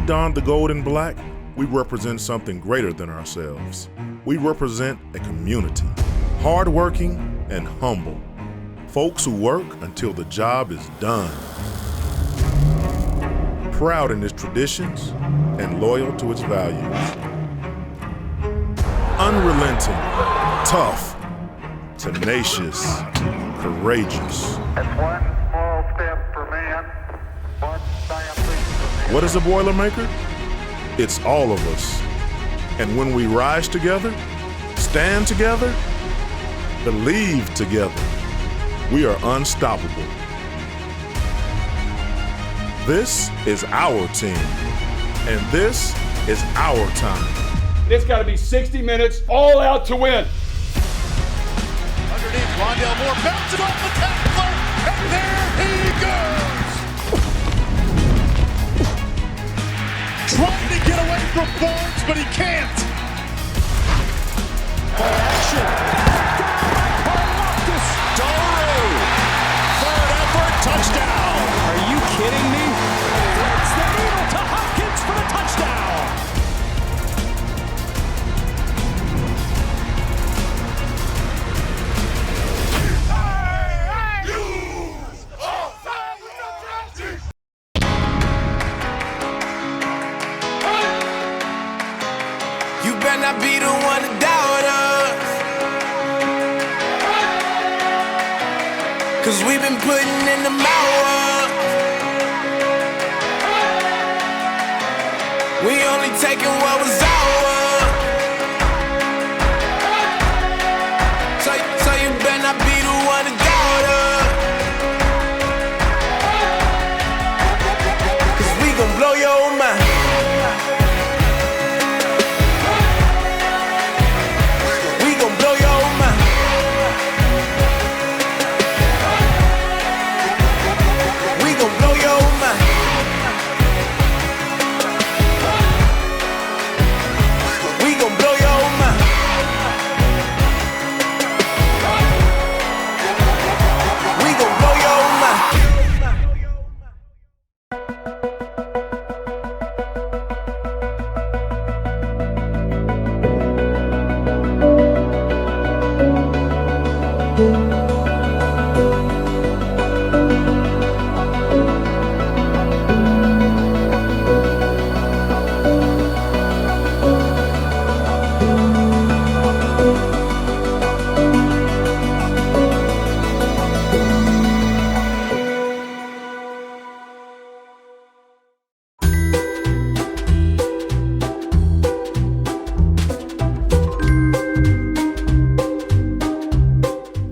we don the gold and black, we represent something greater than ourselves. We represent a community, hardworking and humble. Folks who work until the job is done. Proud in its traditions and loyal to its values. Unrelenting, tough, tenacious, courageous. That's one small step for man, one giant leap for man. What is a Boilermaker? It's all of us. And when we rise together, stand together, believe together, we are unstoppable. This is our team, and this is our time. It's got to be 60 minutes, all out to win. Underneath, Rondell Moore bounces off the tackler, and there he goes! Trying to get away from Barnes, but he can't. Play action. Doru. Third effort, touchdown. Are you kidding me? Threads the needle to Hopkins for the touchdown. You better not be the one to doubt us, 'cause we've been putting in the hours. We only taking what was ours. So you better not be the one to doubt us, 'cause we gon' blow your mind.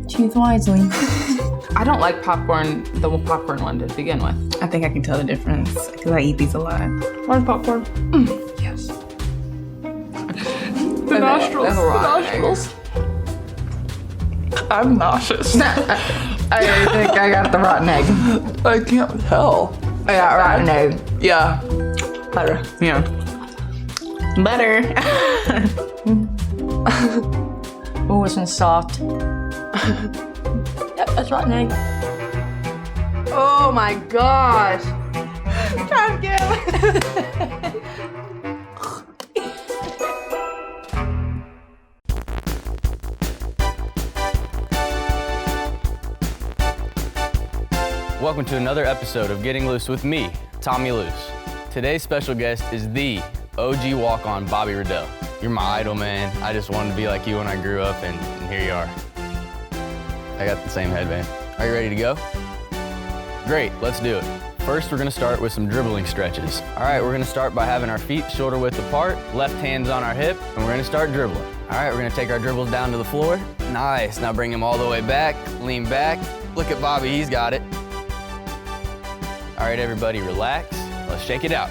Choose wisely. I don't like popcorn, the popcorn one to begin with. I think I can tell the difference because I eat these a lot. One popcorn. Yes. The nostrils. I'm nauseous. I think I got the rotten egg. I can't tell. I got rotten egg. Yeah. Butter. Yeah. Butter. Oh, it's soft. Yep, that's rotten egg. Oh my gosh. Try again. Welcome to another episode of Getting Loose with me, Tommy Loose. Today's special guest is the OG walk-on Bobby Riddell. You're my idol, man. I just wanted to be like you when I grew up, and here you are. I got the same headband. Are you ready to go? Great, let's do it. First, we're gonna start with some dribbling stretches. All right, we're gonna start by having our feet shoulder width apart, left hand's on our hip, and we're gonna start dribbling. All right, we're gonna take our dribbles down to the floor. Nice, now bring them all the way back, lean back. Look at Bobby, he's got it. All right, everybody relax. Let's shake it out.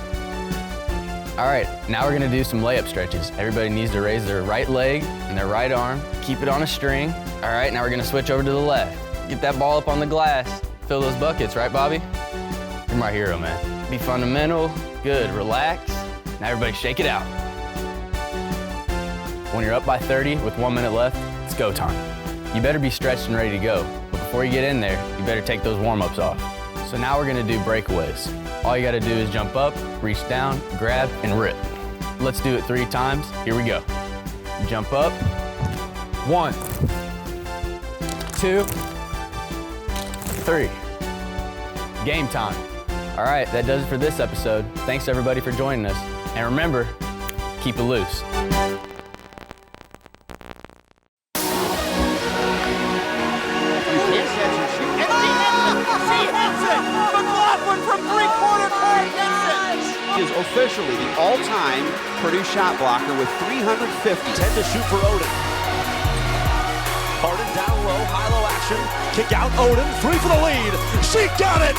All right, now we're gonna do some layup stretches. Everybody needs to raise their right leg and their right arm. Keep it on a string. All right, now we're gonna switch over to the left. Get that ball up on the glass. Fill those buckets, right, Bobby? You're my hero, man. Be fundamental, good, relax. Now everybody shake it out. When you're up by 30 with 1 minute left, it's go time. You better be stretched and ready to go. But before you get in there, you better take those warm-ups off. So now we're gonna do breakaways. All you gotta do is jump up, reach down, grab, and rip. Let's do it 3 times. Here we go. Jump up. 1, 2, 3. Game time. All right, that does it for this episode. Thanks everybody for joining us. And remember, keep it loose. Is officially the all-time Purdue shot blocker with 350. 10 to shoot for Odin. Harden down low, high-low action. Kick out Odin, 3 for the lead. She got it!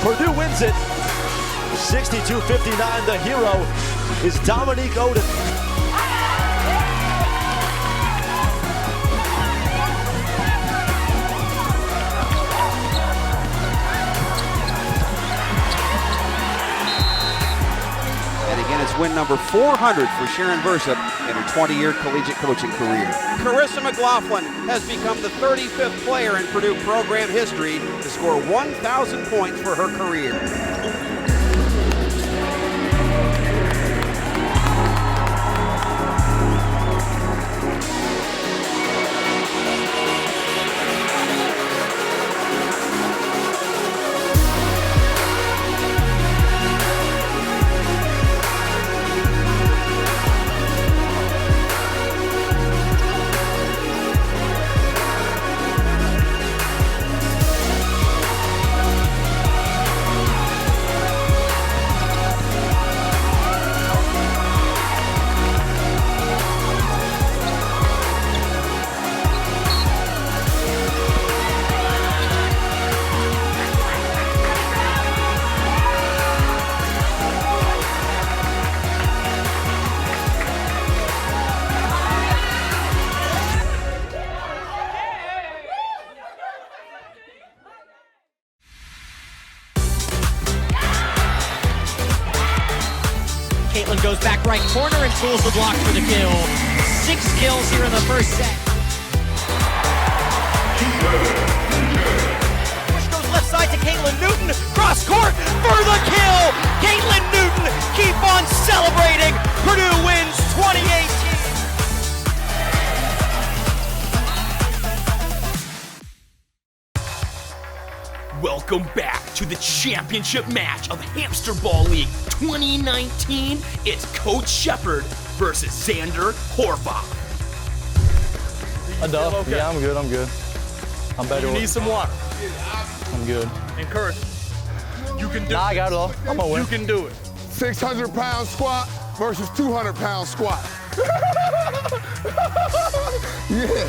Purdue wins it. 62-59, the hero is Dominique Odin. It's win number 400 for Sharon Versup in her 20-year collegiate coaching career. Carissa McLaughlin has become the 35th player in Purdue program history to score 1,000 points for her career. Caitlin goes back right corner and pulls the block for the kill. 6 kills here in the first set. Push goes left side to Caitlin Newton. Cross court for the kill. Caitlin Newton, keep on celebrating. Purdue wins 2018. Welcome back to the championship match of Hamster Ball League 2019. It's Coach Shepard versus Xander Horvath. Okay. Yeah, I'm good. I'm better. You need some water. I'm good. Encourage. You can do it. I got it all. I'm gonna win. You can do it. 600-pound squat versus 200-pound squat. Yeah.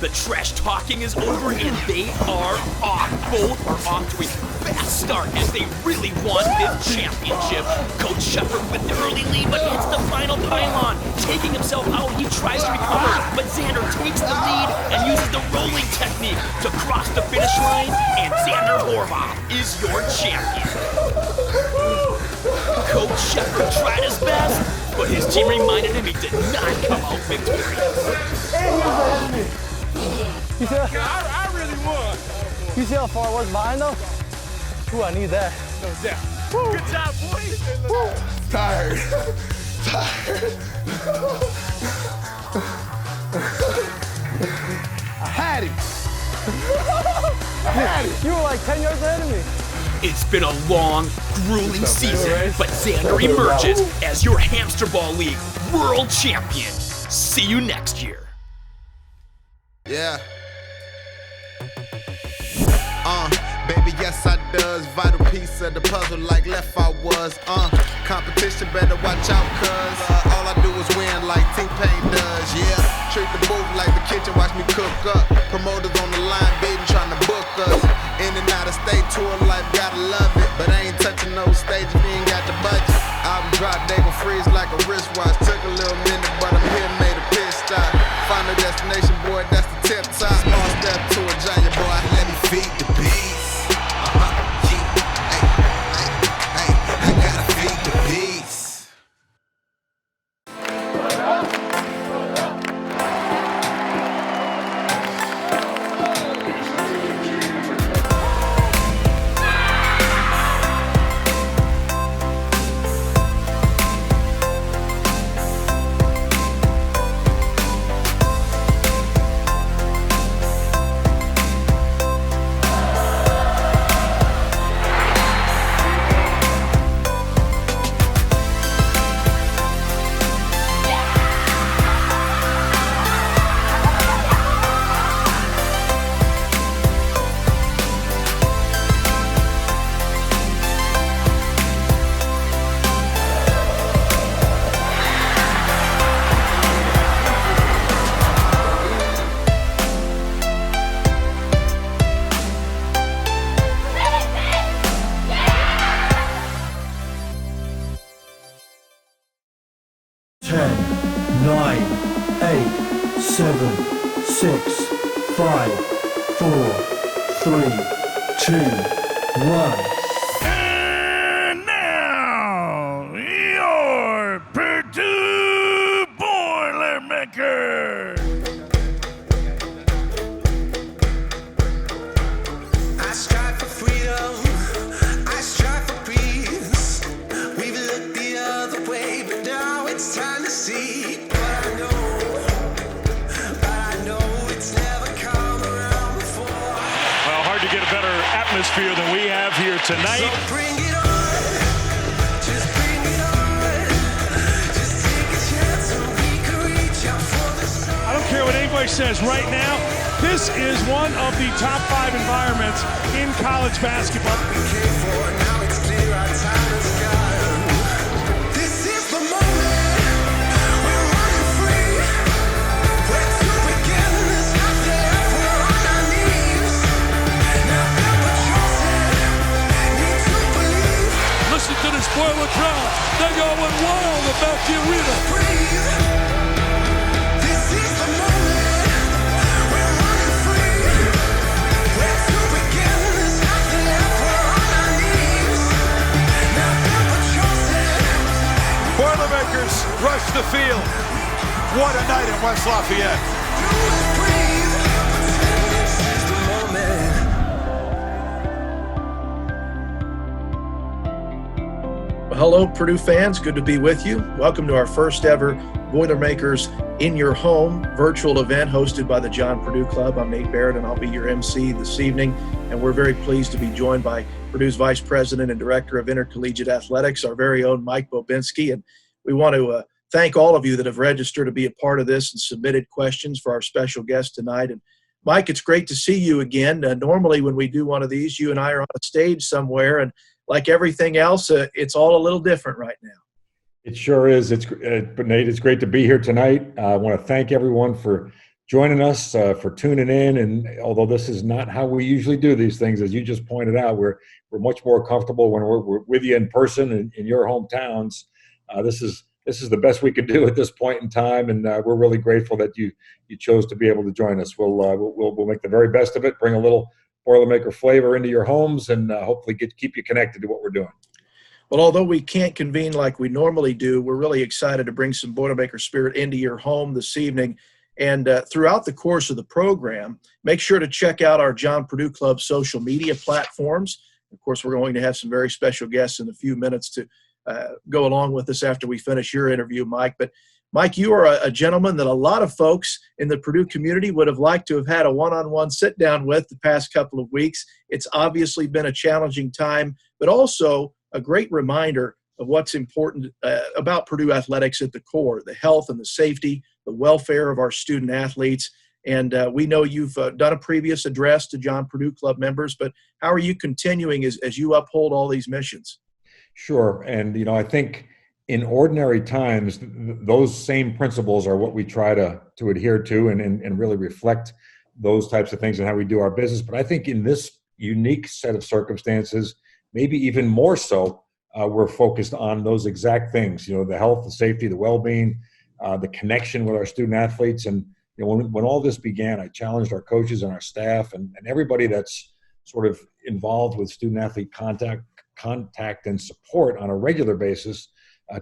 The trash talking is over and they are off. Both are off to a fast start as they really want this championship. Coach Shepard with the early lead, but hits the final pylon. Taking himself out, he tries to recover, but Xander takes the lead and uses the rolling technique to cross the finish line, and Xander Horvath is your champion. Coach Shepard tried his best, but his team reminded him he did not come out victorious. You see, I really won. you see how far I was behind though? Ooh, I need that. No doubt. Good job, boys. Tired. I had him. You were like 10 yards ahead of me. It's been a long, grueling season, but Xander emerges as your Hamster Ball League world champion. See you next year. Yeah. Baby, yes I does. Vital piece of the puzzle like left I was. Competition better watch out cuz all I do is win like T-Pain does. Yeah, treat the booth like the kitchen, watch me cook up. Promoters on the line bidding, trying to book us. In and out of state tour life, gotta love it. But I ain't touching no stage if you ain't got the budget. Album drop, they gon' freeze like a wristwatch. Took a little minute, but I'm here, made a pit stop. Final destination, boy, that's the tip top. Small step to a giant, boy, let me feed the beast. I gotta feed the beast. 7, 6, 5, 4, 3, 2, 1. And now, your Purdue Boilermakers. I strive for freedom. I strive for peace. We've looked the other way, but now it's time to see. But I know it's never come around before. Well, hard to get a better atmosphere than we have here tonight. So bring it on. Just bring it on. Just take a chance and we can reach out for the sun. I don't care what anybody says right now. This is one of the top 5 environments in college basketball. Now it's clear our time has gone. This is the moment. We're running free. Where to begin? There's nothing left. We're on our knees. Now that we're chosen, need to believe. Listen to this spoiler crowd. They're going wild about the arena. Breathe. This is the moment. We're running free. Where to begin? There's nothing left. We're on our knees. Now that we're chosen. Boilermakers rush the field. What a night in West Lafayette. This is the moment. Well, hello, Purdue fans. Good to be with you. Welcome to our first ever Boilermakers in Your Home virtual event hosted by the John Purdue Club. I'm Nate Barrett, and I'll be your MC this evening. And we're very pleased to be joined by Purdue's Vice President and Director of Intercollegiate Athletics, our very own Mike Bobinski. And we want to thank all of you that have registered to be a part of this and submitted questions for our special guest tonight. And Mike, it's great to see you again. Normally when we do one of these, you and I are on a stage somewhere, and like everything else, it's all a little different right now. It sure is. But Nate, it's great to be here tonight. I want to thank everyone for joining us, for tuning in. And although this is not how we usually do these things, as you just pointed out, we're much more comfortable when we're with you in person in your hometowns. This is the best we could do at this point in time, and we're really grateful that you chose to be able to join us. We'll make the very best of it, bring a little Boilermaker flavor into your homes, and hopefully keep you connected to what we're doing. Well, although we can't convene like we normally do, we're really excited to bring some Boilermaker spirit into your home this evening. And throughout the course of the program, make sure to check out our John Purdue Club social media platforms. Of course, we're going to have some very special guests in a few minutes to go along with us after we finish your interview, Mike. But Mike, you are a gentleman that a lot of folks in the Purdue community would have liked to have had a one-on-one sit-down with the past couple of weeks. It's obviously been a challenging time, but also a great reminder of what's important about Purdue athletics at the core, the health and the safety, the welfare of our student athletes. And we know you've done a previous address to John Purdue Club members, but how are you continuing as you uphold all these missions? Sure. And, I think in ordinary times, those same principles are what we try to adhere to and really reflect those types of things and how we do our business. But I think in this unique set of circumstances, maybe even more so, we're focused on those exact things, the health, the safety, the well-being, the connection with our student athletes. And when all this began, I challenged our coaches and our staff and everybody that's sort of involved with student athlete contact and support on a regular basis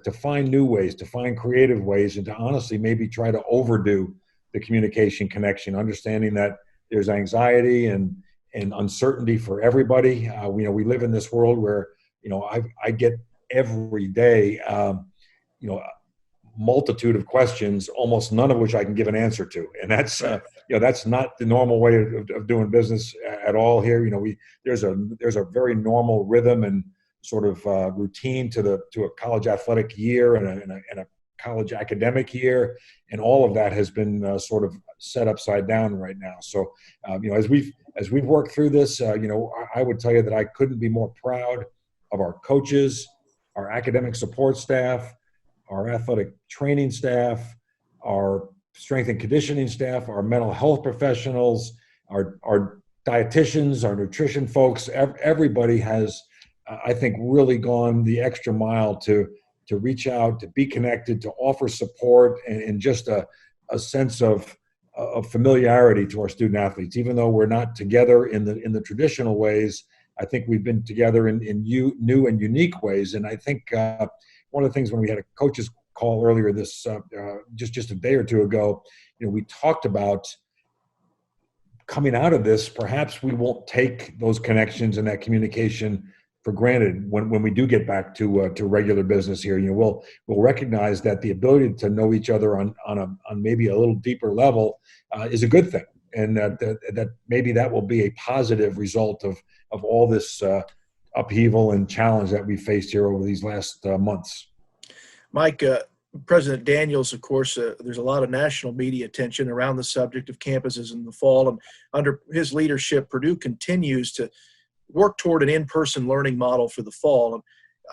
to find new ways, to find creative ways, and to honestly maybe try to overdo the communication connection, understanding that there's anxiety and uncertainty for everybody. We live in this world where, I get every day, multitude of questions, almost none of which I can give an answer to. And that's, that's not the normal way of doing business at all here. There's a very normal rhythm and sort of routine to a college athletic year and a college academic year, and all of that has been sort of set upside down right now. So, as we've worked through this, I would tell you that I couldn't be more proud of our coaches, our academic support staff, our athletic training staff, our strength and conditioning staff, our mental health professionals, our dietitians, our nutrition folks. Everybody has, I think, really gone the extra mile to reach out, to be connected, to offer support, and just a sense of of familiarity to our student athletes, even though we're not together in the traditional ways. I think we've been together in new and unique ways. And I think one of the things when we had a coaches call earlier this just a day or two ago, we talked about coming out of this, perhaps we won't take those connections and that communication for granted when we do get back to regular business here. We'll recognize that the ability to know each other on maybe a little deeper level is a good thing, and that maybe that will be a positive result of all this upheaval and challenge that we faced here over these last months. Mike, President Daniels, of course, there's a lot of national media attention around the subject of campuses in the fall, and under his leadership, Purdue continues to work toward an in-person learning model for the fall. And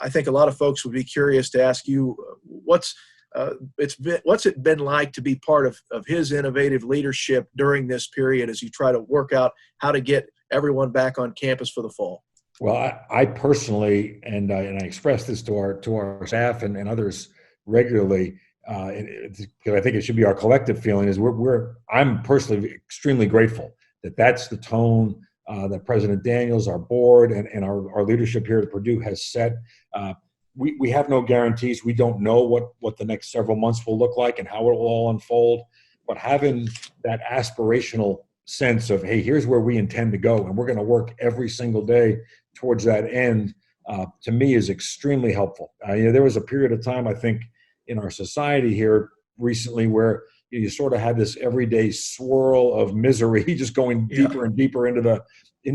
I think a lot of folks would be curious to ask you, what's it been like to be part of his innovative leadership during this period as you try to work out how to get everyone back on campus for the fall? Well, I personally, and I express this to our staff and others regularly, because I think it should be our collective feeling, is I'm personally extremely grateful that's the tone that President Daniels, our board, and our leadership here at Purdue has set. We have no guarantees. We don't know what the next several months will look like and how it will all unfold. But having that aspirational sense of, hey, here's where we intend to go, and we're going to work every single day towards that end, to me is extremely helpful. There was a period of time, I think, in our society here recently where you sort of had this everyday swirl of misery, just going deeper and deeper into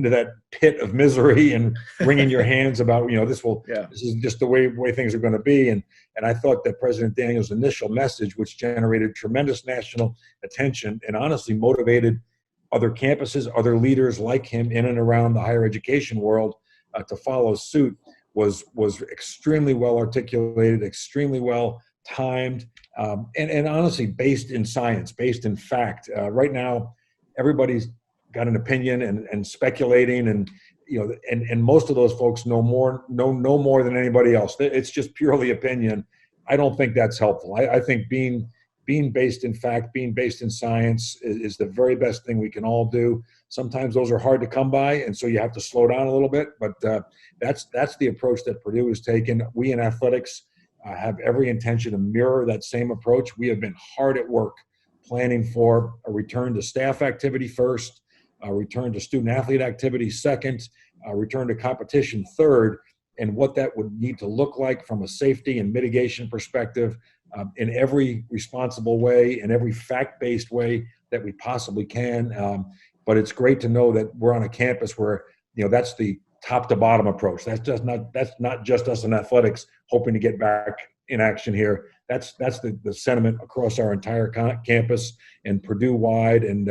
that pit of misery and wringing your hands about, this is just the way things are going to be. And I thought that President Daniels' initial message, which generated tremendous national attention and honestly motivated other campuses, other leaders like him in and around the higher education world to follow suit, was extremely well articulated, extremely well timed, and honestly based in science, based in fact. Right now, everybody's got an opinion and speculating, and most of those folks know more than anybody else. It's just purely opinion. I don't think that's helpful. I think being based in fact, being based in science is the very best thing we can all do. Sometimes those are hard to come by, and so you have to slow down a little bit. But that's the approach that Purdue has taken. We in athletics have every intention to mirror that same approach. We have been hard at work planning for a return to staff activity first, a return to student-athlete activity second, a return to competition third, and what that would need to look like from a safety and mitigation perspective in every responsible way, in every fact-based way that we possibly can. But it's great to know that we're on a campus where, that's the top-to-bottom approach. That's not just us in athletics hoping to get back in action here. That's the sentiment across our entire campus and Purdue-wide, and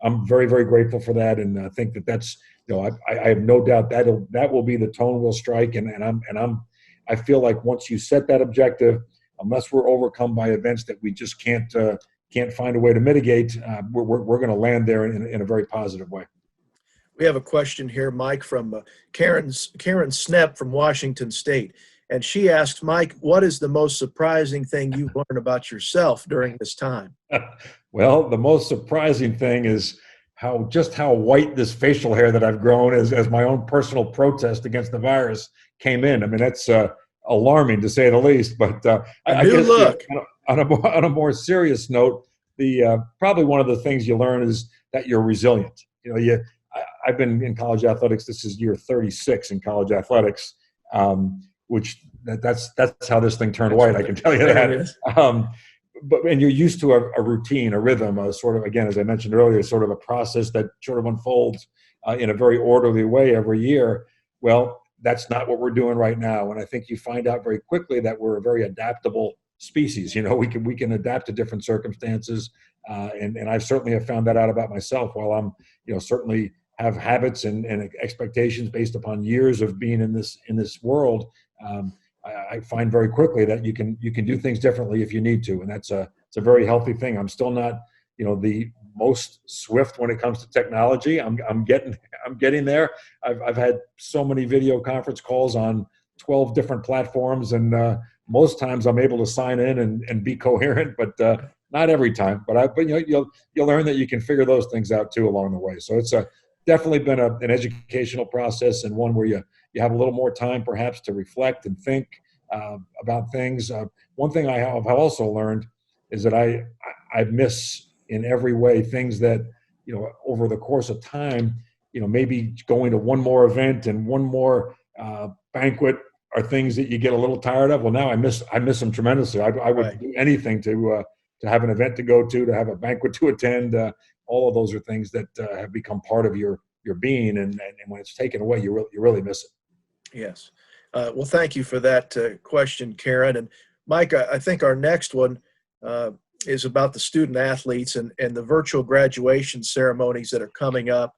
I'm very, very grateful for that, and I think that's I have no doubt that will be the tone we'll strike, and I feel like once you set that objective, unless we're overcome by events that we just can't find a way to mitigate, we're going to land there in a very positive way. We have a question here, Mike, from Karen Snepp from Washington State. And she asks, Mike, what is the most surprising thing you've learned about yourself during this time? Well, the most surprising thing is how white this facial hair that I've grown as my own personal protest against the virus came in. I mean, that's alarming to say the least. But I guess look. On a more serious note, probably one of the things you learn is that you're resilient. I've been in college athletics. This is year 36 in college athletics, which that's how this thing turned white. I can tell you that. And you're used to a routine, a rhythm, a sort of, again, as I mentioned earlier, sort of a process that sort of unfolds in a very orderly way every year. Well, that's not what we're doing right now. And I think you find out very quickly that we're a very adaptable species. We can adapt to different circumstances. And I certainly have found that out about myself. While I'm, certainly have habits and expectations based upon years of being in this world, I find very quickly that you can do things differently if you need to, and it's a very healthy thing. I'm still not, the most swift when it comes to technology. I'm getting there. I've had so many video conference calls on 12 different platforms, and most times I'm able to sign in and be coherent. But Not every time, but you'll learn that you can figure those things out too along the way. So it's definitely been an educational process, and one where you have a little more time perhaps to reflect and think about things. One thing I have also learned is that I miss in every way things that, over the course of time, maybe going to one more event and one more banquet are things that you get a little tired of. Well, now I miss them tremendously. I would do anything to have an event to go to have a banquet to attend. All of those are things that have become part of your being, and when it's taken away, you really miss it. Yes. Well, thank you for that question, Karen. And Mike, I think our next one is about the student athletes and the virtual graduation ceremonies that are coming up.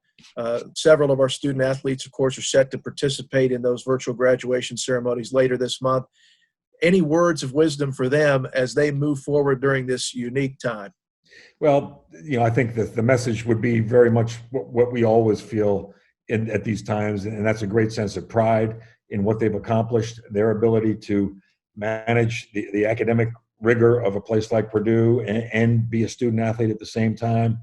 Several of our student athletes, of course, are set to participate in those virtual graduation ceremonies later this month. Any words of wisdom for them as they move forward during this unique time? Well, I think that the message would be very much what we always feel at these times, and that's a great sense of pride in what they've accomplished. Their ability to manage the academic rigor of a place like Purdue and be a student athlete at the same time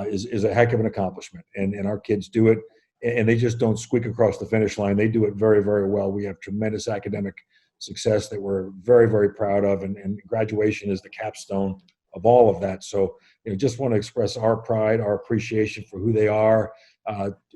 is a heck of an accomplishment. And our kids do it, and they just don't squeak across the finish line. They do it very, very well. We have tremendous academic success that we're very, very proud of, and graduation is the capstone of all of that. So, just want to express our pride, our appreciation for who they are,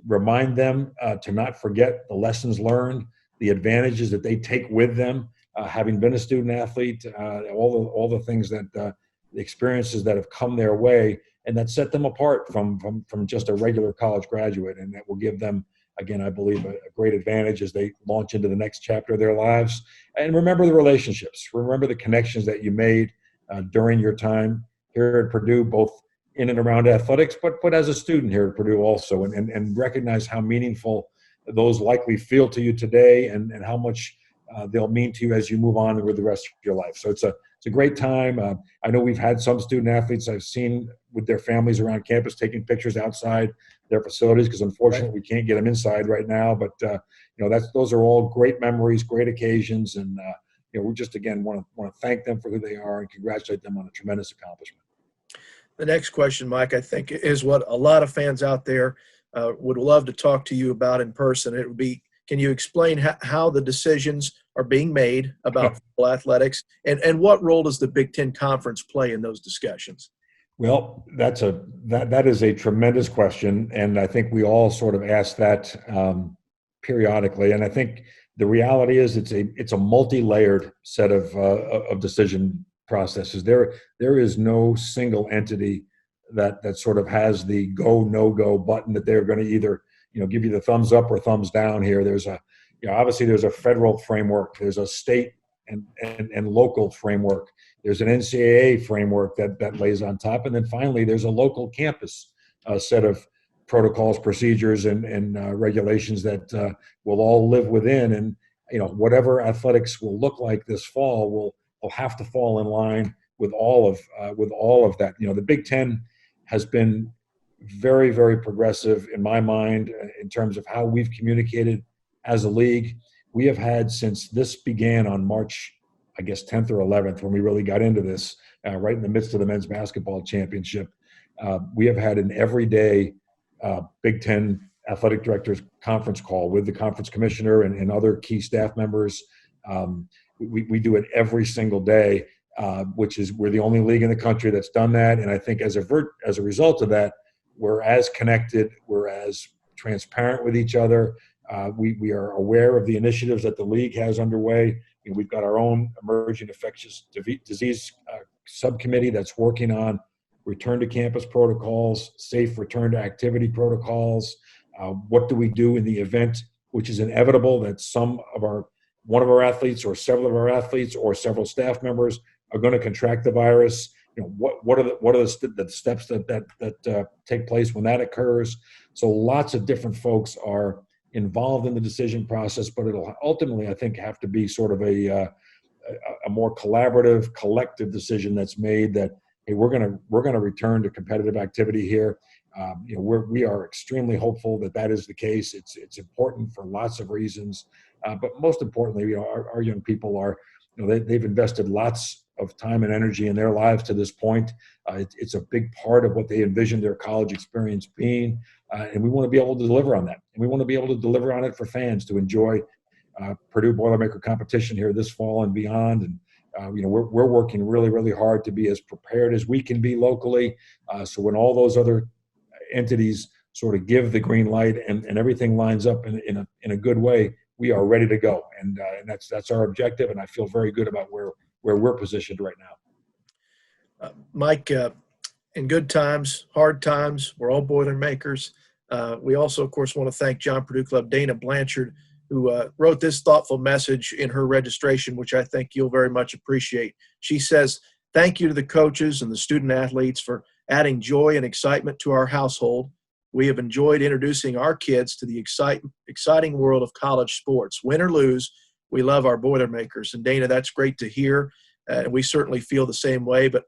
remind them to not forget the lessons learned, the advantages that they take with them, having been a student athlete, all the things that the experiences that have come their way and that set them apart from just a regular college graduate, and that will give them, again, I believe, a great advantage as they launch into the next chapter of their lives. And remember the relationships, remember the connections that you made during your time here at Purdue, both in and around athletics, but as a student here at Purdue also, and recognize how meaningful those likely feel to you today, and how much they'll mean to you as you move on with the rest of your life. So it's a great time. I know we've had some student athletes I've seen with their families around campus taking pictures outside their facilities, because unfortunately we can't get them inside right now. But those are all great memories, great occasions, and we just again want to thank them for who they are and congratulate them on a tremendous accomplishment. The next question, Mike, I think is what a lot of fans out there would love to talk to you about in person. It would be, can you explain how the decisions are being made about football athletics, and what role does the Big Ten Conference play in those discussions? Well, that is a tremendous question, and I think we all sort of ask that periodically. And I think the reality is it's a multi-layered set of decision processes. There is no single entity that sort of has the go no go button that they're going to either give you the thumbs up or thumbs down here. There's obviously there's a federal framework, there's a state and local framework, there's an NCAA framework that lays on top, and then finally there's a local campus set of protocols, procedures, and regulations that we'll all live within. And whatever athletics will look like this fall will have to fall in line with all of that. The Big Ten has been very, very progressive in my mind in terms of how we've communicated as a league. We have had, since this began on March, I guess 10th or 11th, when we really got into this, right in the midst of the men's basketball championship, we have had an everyday Big Ten athletic directors conference call with the conference commissioner and other key staff members. We do it every single day, we're the only league in the country that's done that. And I think as a result of that, we're as connected, we're as transparent with each other. We are aware of the initiatives that the league has underway. We've got our own emerging infectious disease subcommittee that's working on return to campus protocols, safe return to activity protocols. What do we do in the event, which is inevitable, that one of our athletes or several of our athletes or several staff members are going to contract the virus? What are the steps that take place when that occurs? So lots of different folks are involved in the decision process, but it'll ultimately, I think, have to be sort of a more collaborative, collective decision that's made that, hey, we're going to return to competitive activity here. We are extremely hopeful that is the case. It's important for lots of reasons, but most importantly, our young people are they've invested lots of time and energy in their lives to this point. It's a big part of what they envisioned their college experience being, and we want to be able to deliver on that. And we want to be able to deliver on it for fans to enjoy Purdue Boilermaker competition here this fall and beyond. And we're working really, really hard to be as prepared as we can be locally. So when all those other entities sort of give the green light and everything lines up in a good way, we are ready to go. And that's our objective. And I feel very good about where we're positioned right now. Mike, in good times, hard times, we're all Boilermakers. We also, of course, want to thank John Purdue Club Dana Blanchard, who wrote this thoughtful message in her registration, which I think you'll very much appreciate. She says, "Thank you to the coaches and the student athletes for adding joy and excitement to our household. We have enjoyed introducing our kids to the exciting world of college sports. Win or lose, we love our Boilermakers." And Dana, that's great to hear. And we certainly feel the same way. But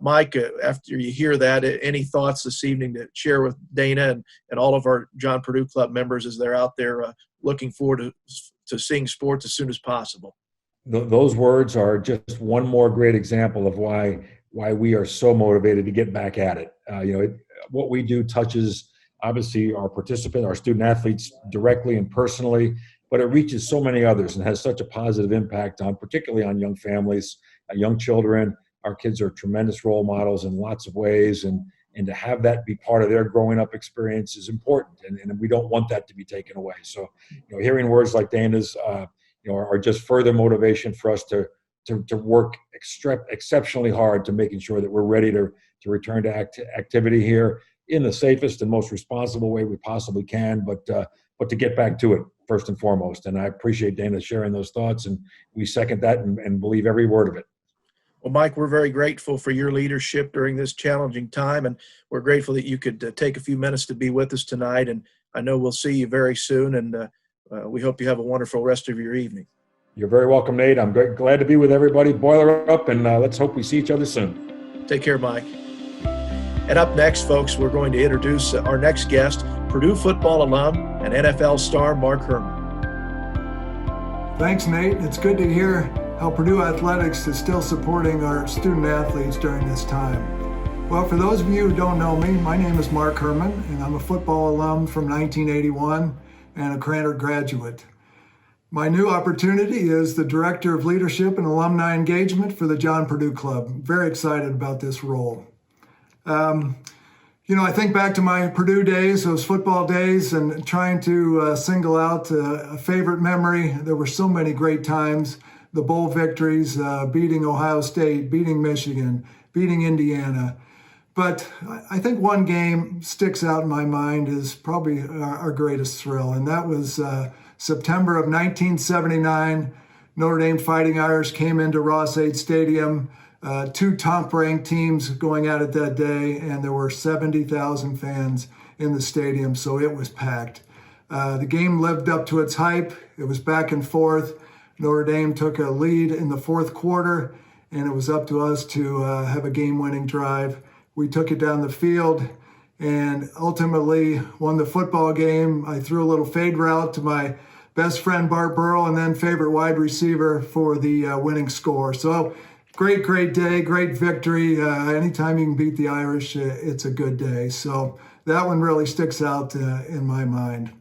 Mike, after you hear that, any thoughts this evening to share with Dana and all of our John Purdue Club members as they're out there looking forward to seeing sports as soon as possible? Those words are just one more great example of why we are so motivated to get back at it. What we do touches, obviously, our participants, our student athletes directly and personally, but it reaches so many others and has such a positive impact particularly on young families, young children. Our kids are tremendous role models in lots of ways, and to have that be part of their growing up experience is important, and we don't want that to be taken away. So, hearing words like Dana's, are just further motivation for us to work exceptionally hard to making sure that we're ready to return to activity here in the safest and most responsible way we possibly can, but to get back to it first and foremost. And I appreciate Dana sharing those thoughts, and we second that and believe every word of it. Well, Mike, we're very grateful for your leadership during this challenging time, and we're grateful that you could take a few minutes to be with us tonight. And I know we'll see you very soon, and we hope you have a wonderful rest of your evening. You're very welcome, Nate. I'm glad to be with everybody. Boiler up, and let's hope we see each other soon. Take care, Mike. And up next, folks, we're going to introduce our next guest, Purdue football alum and NFL star Mark Herman. Thanks, Nate. It's good to hear how Purdue Athletics is still supporting our student athletes during this time. Well, for those of you who don't know me, my name is Mark Herman, and I'm a football alum from 1981 and a Krannert graduate. My new opportunity is the Director of Leadership and Alumni Engagement for the John Purdue Club. I'm very excited about this role. I think back to my Purdue days, those football days, and trying to single out a favorite memory. There were so many great times. The bowl victories, beating Ohio State, beating Michigan, beating Indiana. But I think one game sticks out in my mind is probably our greatest thrill, and that was September of 1979. Notre Dame Fighting Irish came into Ross-Ade Stadium, two top-ranked teams going at it that day, and there were 70,000 fans in the stadium, so it was packed. The game lived up to its hype. It was back and forth. Notre Dame took a lead in the fourth quarter, and it was up to us to have a game-winning drive. We took it down the field and ultimately won the football game. I threw a little fade route to my best friend, Bart Burrell, and then favorite wide receiver for the winning score. So great day, great victory. Anytime you can beat the Irish, it's a good day. So that one really sticks out in my mind.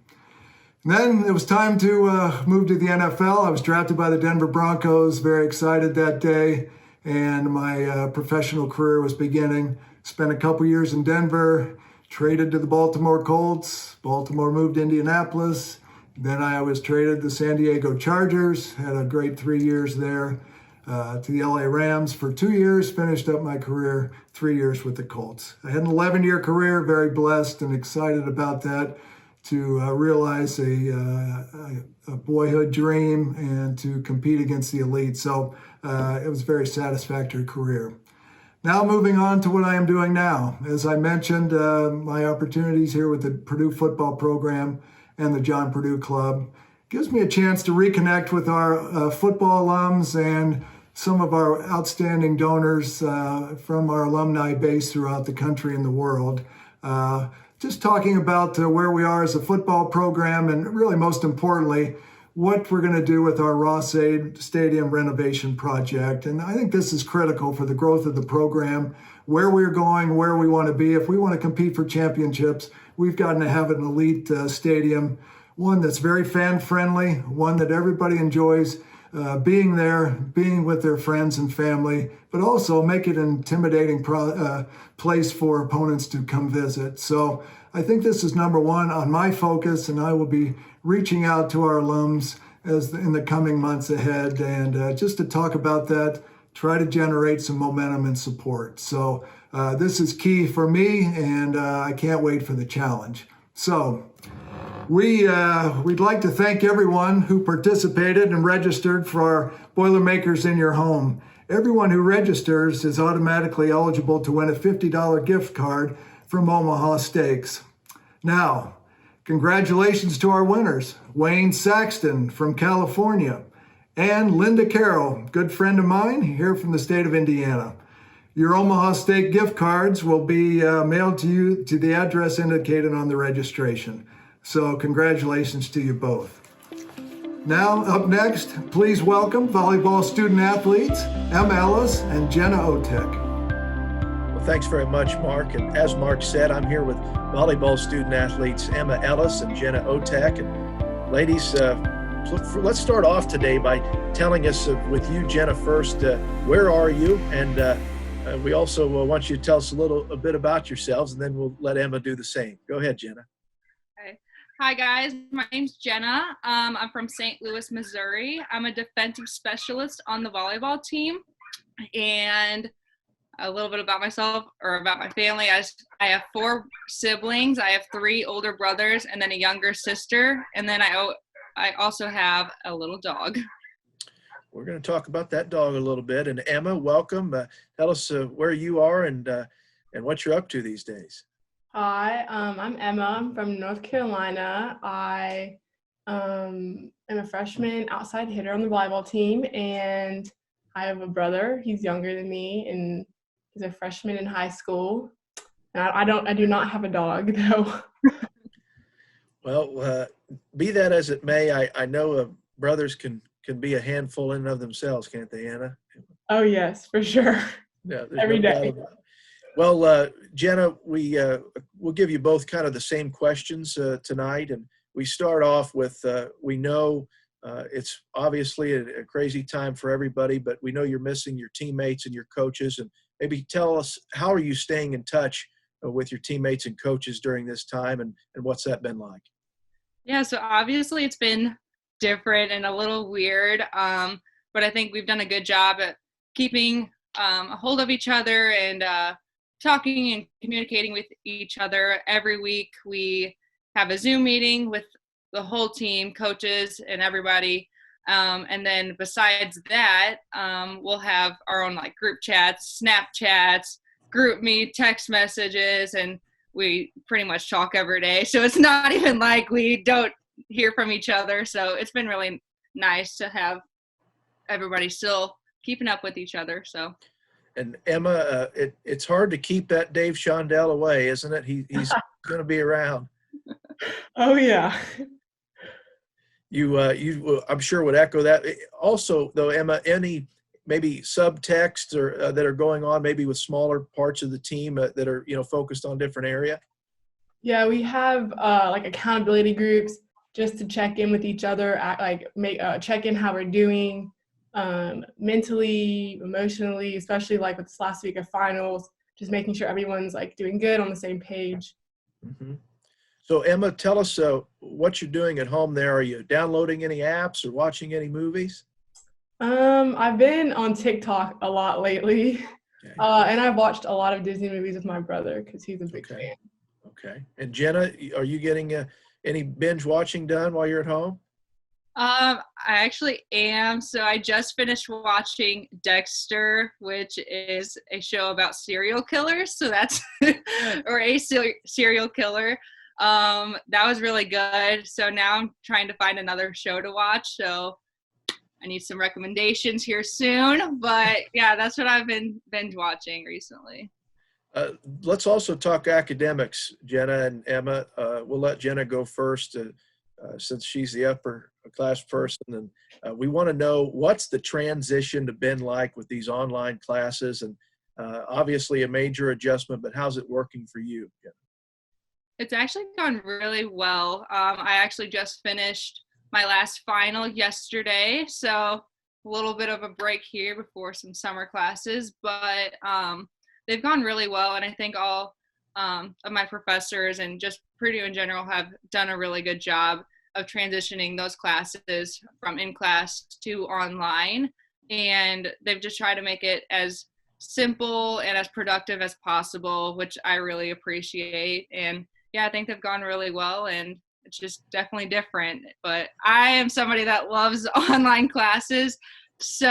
And then it was time to move to the NFL. I was drafted by the Denver Broncos, very excited that day, and my professional career was beginning. Spent a couple years in Denver, traded to the Baltimore Colts. Baltimore moved to Indianapolis. Then I was traded to the San Diego Chargers, had a great 3 years there, to the LA Rams for 2 years, finished up my career 3 years with the Colts. I had an 11-year career, very blessed and excited about that, to realize a boyhood dream and to compete against the elite. So it was a very satisfactory career. Now moving on to what I am doing now. As I mentioned, my opportunities here with the Purdue football program and the John Purdue Club gives me a chance to reconnect with our football alums and some of our outstanding donors from our alumni base throughout the country and the world. Just talking about where we are as a football program, and really most importantly, what we're going to do with our Ross-Ade Stadium renovation project. And I think this is critical for the growth of the program, where we're going, where we want to be. If we want to compete for championships, we've got to have an elite stadium, one that's very fan-friendly, one that everybody enjoys being there, being with their friends and family, but also make it an intimidating place for opponents to come visit. So I think this is number one on my focus, and I will be reaching out to our alums in the coming months ahead, and just to talk about that, try to generate some momentum and support. So this is key for me, and I can't wait for the challenge. So we'd like to thank everyone who participated and registered for our Boilermakers in Your Home. Everyone who registers is automatically eligible to win a $50 gift card from Omaha Steaks. Now, congratulations to our winners, Wayne Saxton from California, and Linda Carroll, good friend of mine here from the state of Indiana. Your Omaha Steak gift cards will be mailed to you to the address indicated on the registration. So congratulations to you both. Now, up next, please welcome volleyball student athletes Emma Ellis and Jenna Otek. Well, thanks very much, Mark. And as Mark said, I'm here with volleyball student athletes Emma Ellis and Jenna Otek. And ladies, let's start off today by telling us, with you, Jenna, first, where are you? And we also want you to tell us a bit about yourselves, and then we'll let Emma do the same. Go ahead, Jenna. Hi guys, my name's Jenna. I'm from St. Louis, Missouri. I'm a defensive specialist on the volleyball team. And a little bit about myself, or about my family. I have 4 siblings. I have 3 older brothers and then a younger sister. And then I also have a little dog. We're going to talk about that dog a little bit. And Emma, welcome. Tell us where you are and what you're up to these days. Hi, I'm Emma. I'm from North Carolina. I am a freshman outside hitter on the volleyball team, and I have a brother. He's younger than me, and he's a freshman in high school. And I do not have a dog, though. Well, be that as it may, I know brothers can be a handful in and of themselves, can't they, Anna? Oh yes, for sure. Yeah, every day. Well, Jenna, we'll give you both kind of the same questions tonight, and we start off with we know it's obviously a crazy time for everybody, but we know you're missing your teammates and your coaches, and maybe tell us, how are you staying in touch with your teammates and coaches during this time, and what's that been like? Yeah, so obviously it's been different and a little weird, but I think we've done a good job at keeping a hold of each other and talking and communicating with each other. Every week we have a Zoom meeting with the whole team, coaches and everybody. And then besides that, we'll have our own like group chats, Snapchats, group me, text messages, and we pretty much talk every day. So it's not even like we don't hear from each other. So it's been really nice to have everybody still keeping up with each other. So. And Emma, it's hard to keep that Dave Shondell away, isn't it? He's going to be around. Oh yeah. You I'm sure would echo that. Also, though, Emma, any maybe subtext or that are going on, maybe with smaller parts of the team that are focused on different area? Yeah, we have like accountability groups just to check in with each other, check in how we're doing. Mentally, emotionally, especially like with this last week of finals, just making sure everyone's like doing good on the same page. Mm-hmm. So Emma, tell us what you're doing at home there. Are you downloading any apps or watching any movies? I've been on TikTok a lot lately, okay. And I've watched a lot of Disney movies with my brother because he's a big fan. Okay. And Jenna, are you getting any binge watching done while you're at home? I actually am. So I just finished watching Dexter, which is a show about serial killers. So that's, or a serial killer. That was really good. So now I'm trying to find another show to watch. So I need some recommendations here soon. But yeah, that's what I've been binge watching recently. Let's also talk academics, Jenna and Emma. We'll let Jenna go first since she's the upper a class person, and we want to know what's the transition been like with these online classes, and obviously a major adjustment, but how's it working for you? It's actually gone really well. I actually just finished my last final yesterday, so a little bit of a break here before some summer classes, but they've gone really well, and I think all of my professors and just Purdue in general have done a really good job of transitioning those classes from in-class to online, and they've just tried to make it as simple and as productive as possible, which I really appreciate. And yeah, I think they've gone really well, and it's just definitely different. But I am somebody that loves online classes, so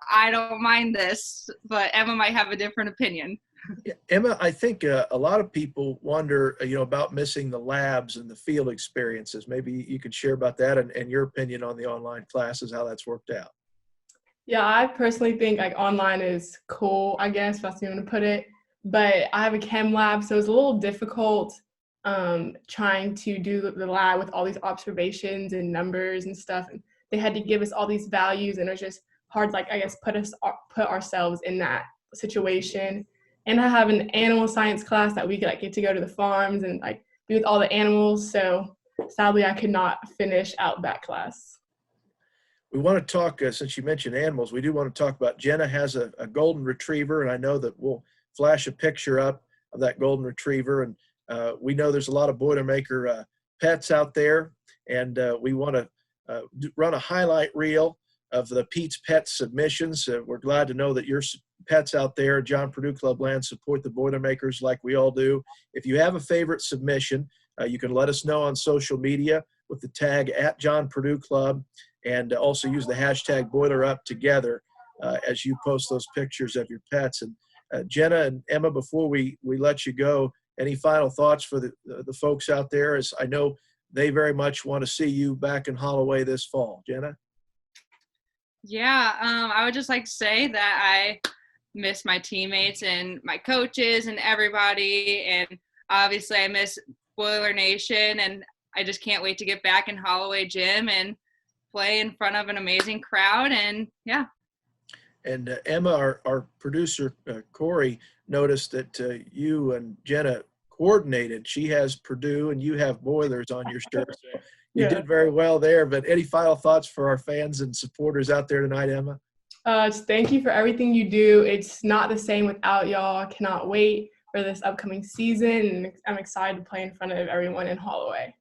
I don't mind this, but Emma might have a different opinion. Yeah, Emma, I think a lot of people wonder, about missing the labs and the field experiences. Maybe you could share about that and your opinion on the online classes, how that's worked out. Yeah, I personally think like online is cool, I guess, if that's the way to put it. But I have a chem lab, so it's a little difficult trying to do the lab with all these observations and numbers and stuff. And they had to give us all these values, and it was just hard, like, I guess, put ourselves in that situation. And I have an animal science class that we could get to go to the farms and be with all the animals. So sadly, I could not finish out that class. We want to talk, since you mentioned animals, we do want to talk about Jenna has a golden retriever, and I know that we'll flash a picture up of that golden retriever. And we know there's a lot of Boilermaker pets out there, and we want to run a highlight reel of the Pete's Pet submissions. We're glad to know that your pets out there, John Purdue Club Land, support the Boilermakers like we all do. If you have a favorite submission, you can let us know on social media with the tag @John Purdue Club, and also use the hashtag #BoilerUpTogether as you post those pictures of your pets. And Jenna and Emma, before we let you go, any final thoughts for the folks out there, as I know they very much want to see you back in Holloway this fall? Jenna? Yeah, I would just like to say that I miss my teammates and my coaches and everybody, and obviously I miss Boiler Nation, and I just can't wait to get back in Holloway Gym and play in front of an amazing crowd. And yeah. And Emma, our producer, Corey, noticed that you and Jenna coordinated. She has Purdue and you have Boilers on your shirt. So you did very well there. But any final thoughts for our fans and supporters out there tonight, Emma? Just thank you for everything you do. It's not the same without y'all. I cannot wait for this upcoming season, and I'm excited to play in front of everyone in Holloway.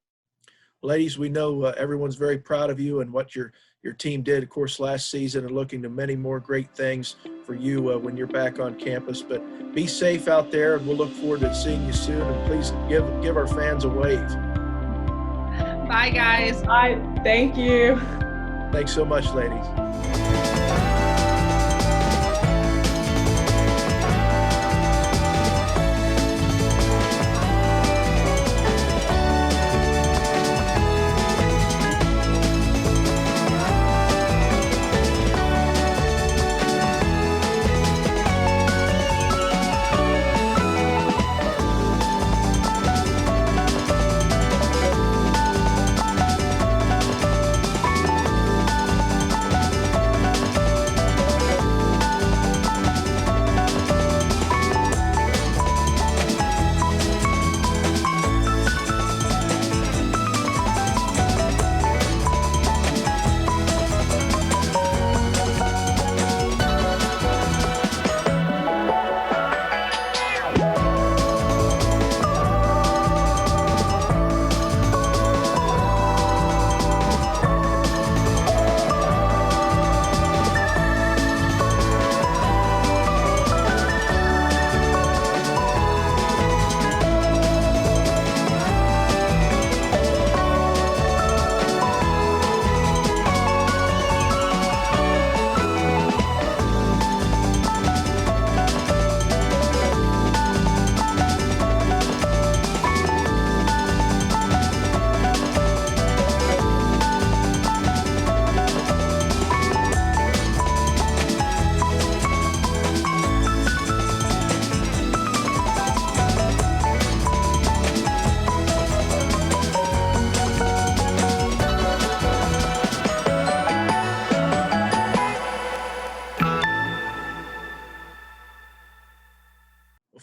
Ladies, we know everyone's very proud of you and what your team did, of course, last season, and looking to many more great things for you when you're back on campus. But be safe out there, and we'll look forward to seeing you soon. And please give our fans a wave. Bye, guys. Bye. Thank you. Thanks so much, ladies.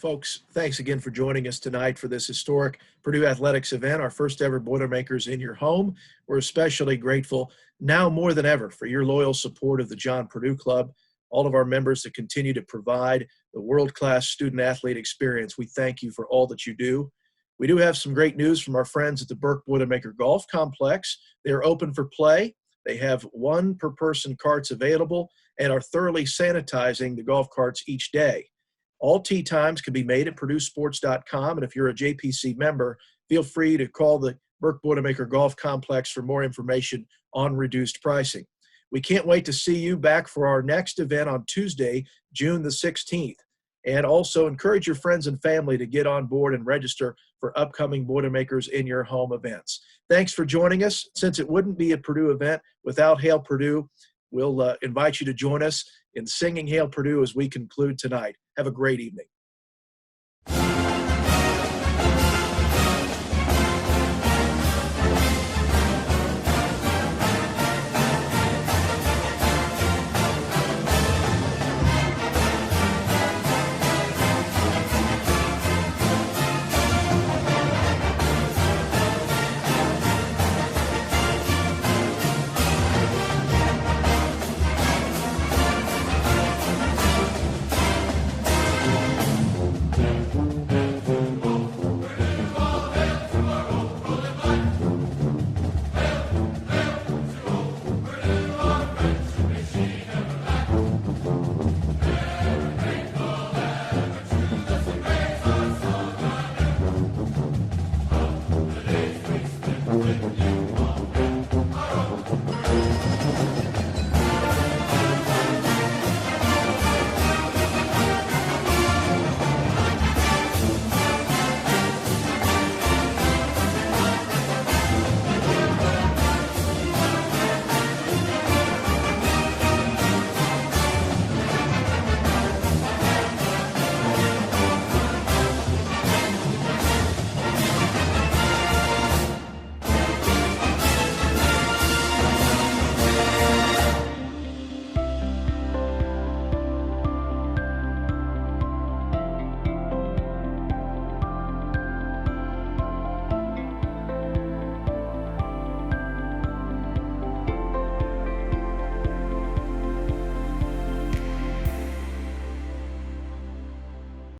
Folks, thanks again for joining us tonight for this historic Purdue Athletics event, our first ever Boilermakers in Your Home. We're especially grateful now more than ever for your loyal support of the John Purdue Club, all of our members that continue to provide the world-class student-athlete experience. We thank you for all that you do. We do have some great news from our friends at the Burke Boilermaker Golf Complex. They are open for play. They have 1 per person carts available and are thoroughly sanitizing the golf carts each day. All tee times can be made at purduesports.com, and if you're a JPC member, feel free to call the Burke Boilermaker Golf Complex for more information on reduced pricing. We can't wait to see you back for our next event on Tuesday, June the 16th. And also encourage your friends and family to get on board and register for upcoming Boilermakers in Your Home events. Thanks for joining us. Since it wouldn't be a Purdue event without Hail Purdue, we'll invite you to join us in singing Hail Purdue as we conclude tonight. Have a great evening.